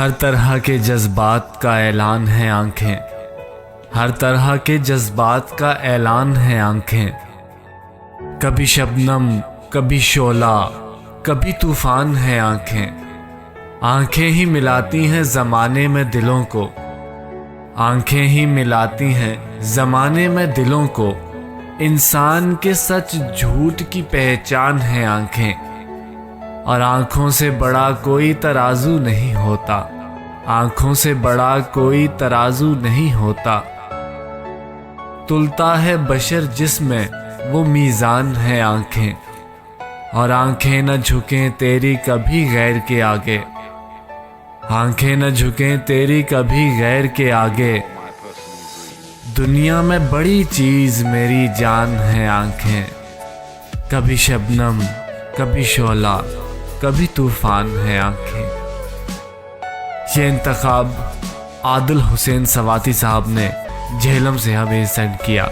हर तरह के जज्बात का ऐलान है आंखें, हर तरह के जज्बात का ऐलान है आंखें। कभी शबनम, कभी शोला, कभी तूफान है आंखें। आंखें ही मिलाती हैं ज़माने में दिलों को, आंखें ही मिलाती हैं ज़माने में दिलों को। इंसान के सच झूठ की पहचान है आंखें, और आंखों से बड़ा कोई तराजू नहीं होता, आंखों से बड़ा कोई तराजू नहीं होता। तुलता है बशर जिसमें वो मीज़ान है आंखें, और आंखें न झुकें तेरी कभी गैर के आगे, आंखें न झुकें तेरी कभी गैर के आगे। दुनिया में बड़ी चीज़ मेरी जान है आंखें। कभी शबनम, कभी शोला, कभी तूफान है आंखें। ये इंतखाब आदिल हुसैन सवाती साहब ने झेलम से हमें सेंड किया।